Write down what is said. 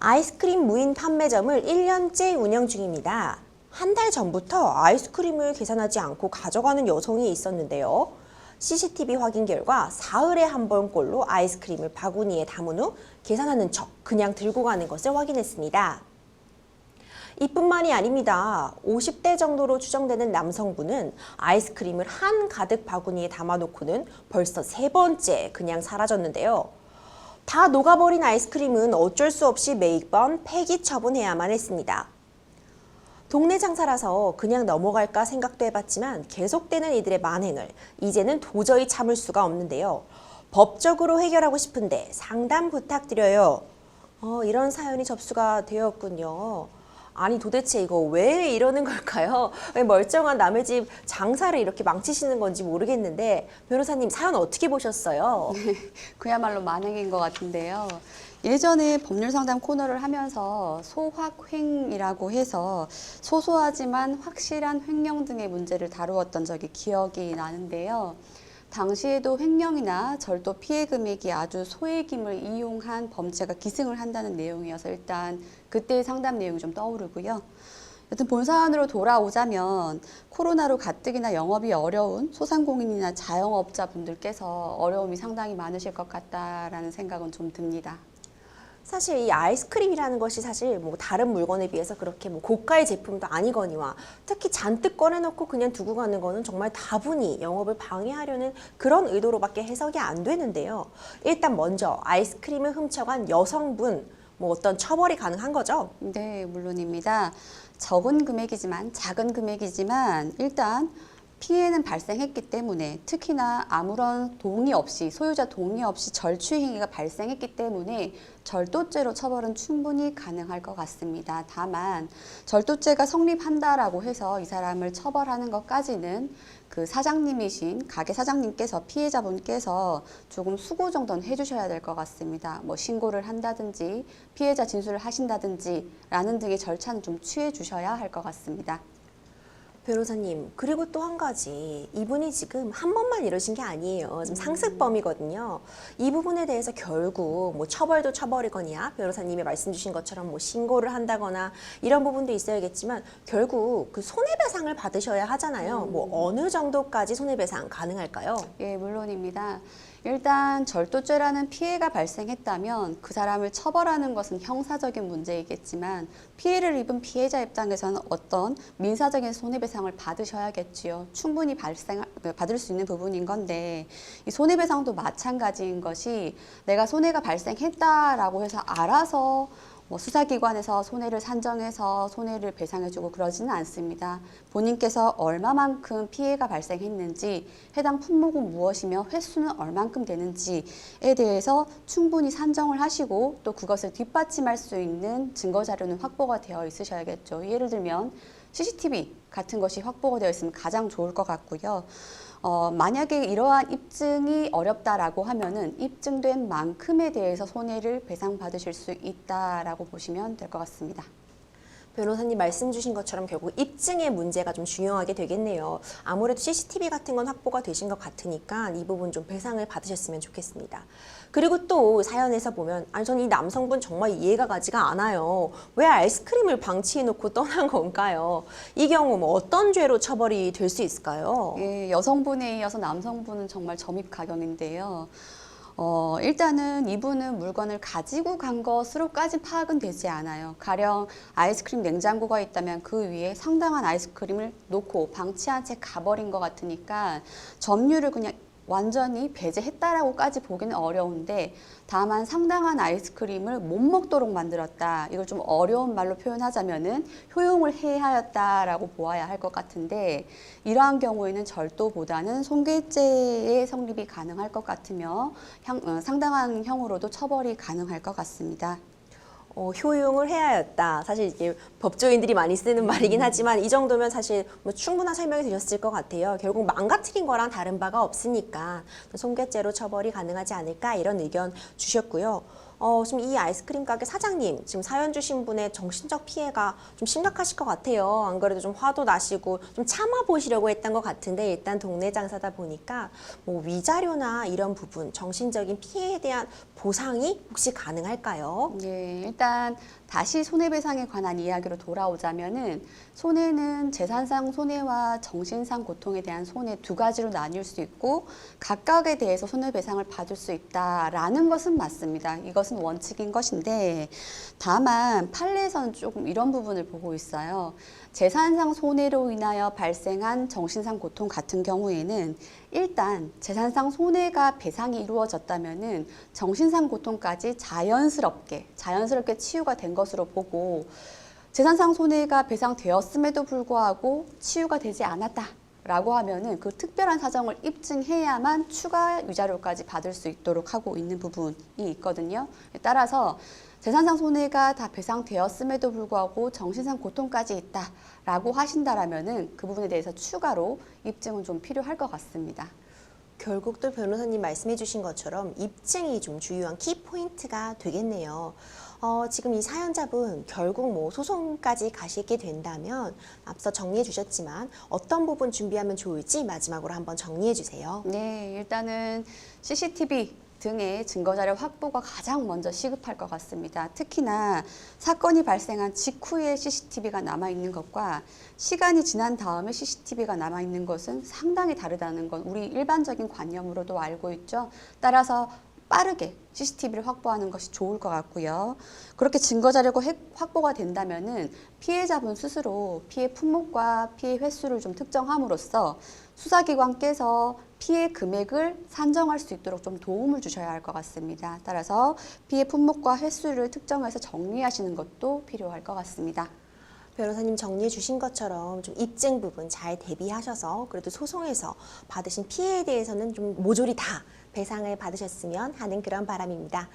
아이스크림 무인 판매점을 1년째 운영 중입니다. 한 달 전부터 아이스크림을 계산하지 않고 가져가는 여성이 있었는데요. CCTV 확인 결과 사흘에 한 번꼴로 아이스크림을 바구니에 담은 후 계산하는 척 그냥 들고 가는 것을 확인했습니다. 이뿐만이 아닙니다. 50대 정도로 추정되는 남성분은 아이스크림을 한 가득 바구니에 담아놓고는 벌써 3번째 그냥 사라졌는데요. 다 녹아버린 아이스크림은 어쩔 수 없이 매번 폐기 처분해야만 했습니다. 동네 장사라서 그냥 넘어갈까 생각도 해봤지만 계속되는 이들의 만행을 이제는 도저히 참을 수가 없는데요. 법적으로 해결하고 싶은데 상담 부탁드려요. 이런 사연이 접수가 되었군요. 아니 도대체 이거 왜 이러는 걸까요? 왜 멀쩡한 남의 집 장사를 이렇게 망치시는 건지 모르겠는데 변호사님 사연 어떻게 보셨어요? 그야말로 만행인 것 같은데요. 예전에 법률 상담 코너를 하면서 소확횡이라고 해서 소소하지만 확실한 횡령 등의 문제를 다루었던 적이 기억이 나는데요. 당시에도 횡령이나 절도 피해 금액이 아주 소액임을 이용한 범죄가 기승을 한다는 내용이어서 일단 그때의 상담 내용이 좀 떠오르고요. 여튼 본 사안으로 돌아오자면 코로나로 가뜩이나 영업이 어려운 소상공인이나 자영업자분들께서 어려움이 상당히 많으실 것 같다라는 생각은 좀 듭니다. 사실 이 아이스크림이라는 것이 사실 뭐 다른 물건에 비해서 그렇게 뭐 고가의 제품도 아니거니와 특히 잔뜩 꺼내놓고 그냥 두고 가는 거는 정말 다분히 영업을 방해하려는 그런 의도로밖에 해석이 안 되는데요. 일단 먼저 아이스크림을 훔쳐간 여성분 뭐 어떤 처벌이 가능한 거죠? 네, 물론입니다. 적은 금액이지만 작은 금액이지만 일단 피해는 발생했기 때문에 특히나 아무런 동의 없이 소유자 동의 없이 절취 행위가 발생했기 때문에 절도죄로 처벌은 충분히 가능할 것 같습니다. 다만 절도죄가 성립한다라고 해서 이 사람을 처벌하는 것까지는 그 사장님이신 가게 사장님께서 피해자분께서 조금 수고 정도는 해주셔야 될 것 같습니다. 뭐 신고를 한다든지 피해자 진술을 하신다든지 라는 등의 절차는 좀 취해 주셔야 할 것 같습니다. 변호사님, 그리고 또 한 가지 이분이 지금 한 번만 이러신 게 아니에요. 지금 상습범이거든요. 이 부분에 대해서 결국 뭐 처벌도 처벌이거니와 변호사님이 말씀 주신 것처럼 뭐 신고를 한다거나 이런 부분도 있어야겠지만 결국 그 손해배상을 받으셔야 하잖아요. 뭐 어느 정도까지 손해배상 가능할까요? 예, 물론입니다. 일단 절도죄라는 피해가 발생했다면 그 사람을 처벌하는 것은 형사적인 문제이겠지만 피해를 입은 피해자 입장에서는 어떤 민사적인 손해배상을 받으셔야겠지요. 충분히 받을 수 있는 부분인 건데 이 손해배상도 마찬가지인 것이 내가 손해가 발생했다라고 해서 알아서 뭐 수사기관에서 손해를 산정해서 손해를 배상해주고 그러지는 않습니다. 본인께서 얼마만큼 피해가 발생했는지, 해당 품목은 무엇이며 횟수는 얼만큼 되는지에 대해서 충분히 산정을 하시고 또 그것을 뒷받침할 수 있는 증거자료는 확보가 되어 있으셔야겠죠. 예를 들면 CCTV 같은 것이 확보가 되어 있으면 가장 좋을 것 같고요. 만약에 이러한 입증이 어렵다라고 하면은 입증된 만큼에 대해서 손해를 배상받으실 수 있다라고 보시면 될 것 같습니다. 변호사님 말씀 주신 것처럼 결국 입증의 문제가 좀 중요하게 되겠네요. 아무래도 CCTV 같은 건 확보가 되신 것 같으니까 이 부분 좀 배상을 받으셨으면 좋겠습니다. 그리고 또 사연에서 보면 저는 이 남성분 정말 이해가 가지가 않아요. 왜 아이스크림을 방치해놓고 떠난 건가요? 이 경우 뭐 어떤 죄로 처벌이 될 수 있을까요? 예, 여성분에 이어서 남성분은 정말 점입가경인데요. 일단은 이분은 물건을 가지고 간 것으로까지 파악은 되지 않아요. 가령 아이스크림 냉장고가 있다면 그 위에 상당한 아이스크림을 놓고 방치한 채 가버린 것 같으니까 점유를 그냥 완전히 배제했다라고까지 보기는 어려운데 다만 상당한 아이스크림을 못 먹도록 만들었다. 이걸 좀 어려운 말로 표현하자면은 효용을 해하였다라고 보아야 할 것 같은데 이러한 경우에는 절도보다는 손괴죄의 성립이 가능할 것 같으며 상당한 형으로도 처벌이 가능할 것 같습니다. 효용을 해야였다. 사실 이게 법조인들이 많이 쓰는 말이긴 하지만 이 정도면 사실 뭐 충분한 설명이 되셨을 것 같아요. 결국 망가뜨린 거랑 다른 바가 없으니까 손괴죄로 처벌이 가능하지 않을까 이런 의견 주셨고요. 지금 이 아이스크림 가게 사장님, 지금 사연 주신 분의 정신적 피해가 좀 심각하실 것 같아요. 안 그래도 좀 화도 나시고 좀 참아보시려고 했던 것 같은데 일단 동네 장사다 보니까 뭐 위자료나 이런 부분, 정신적인 피해에 대한 보상이 혹시 가능할까요? 네, 일단 다시 손해배상에 관한 이야기로 돌아오자면은 손해는 재산상 손해와 정신상 고통에 대한 손해 두 가지로 나뉠 수 있고 각각에 대해서 손해배상을 받을 수 있다라는 것은 맞습니다. 이것은 원칙인 것인데 다만 판례에서는 조금 이런 부분을 보고 있어요. 재산상 손해로 인하여 발생한 정신상 고통 같은 경우에는 일단 재산상 손해가 배상이 이루어졌다면은 정신상 고통까지 자연스럽게 치유가 된 것으로 보고 재산상 손해가 배상되었음에도 불구하고 치유가 되지 않았다라고 하면은 그 특별한 사정을 입증해야만 추가 위자료까지 받을 수 있도록 하고 있는 부분이 있거든요. 따라서 재산상 손해가 다 배상되었음에도 불구하고 정신상 고통까지 있다라고 하신다라면은 그 부분에 대해서 추가로 입증은 좀 필요할 것 같습니다. 결국 또 변호사님 말씀해 주신 것처럼 입증이 좀 주요한 키포인트가 되겠네요. 지금 이 사연자분 결국 뭐 소송까지 가시게 된다면 앞서 정리해 주셨지만 어떤 부분 준비하면 좋을지 마지막으로 한번 정리해 주세요. 네, 일단은 CCTV 등의 증거자료 확보가 가장 먼저 시급할 것 같습니다. 특히나 사건이 발생한 직후에 CCTV가 남아있는 것과 시간이 지난 다음에 CCTV가 남아있는 것은 상당히 다르다는 건 우리 일반적인 관념으로도 알고 있죠. 따라서 빠르게 CCTV를 확보하는 것이 좋을 것 같고요. 그렇게 증거자료가 확보가 된다면은 피해자분 스스로 피해 품목과 피해 횟수를 좀 특정함으로써 수사기관께서 피해 금액을 산정할 수 있도록 좀 도움을 주셔야 할 것 같습니다. 따라서 피해 품목과 횟수를 특정해서 정리하시는 것도 필요할 것 같습니다. 변호사님 정리해 주신 것처럼 좀 입증 부분 잘 대비하셔서 그래도 소송에서 받으신 피해에 대해서는 좀 모조리 다 배상을 받으셨으면 하는 그런 바람입니다.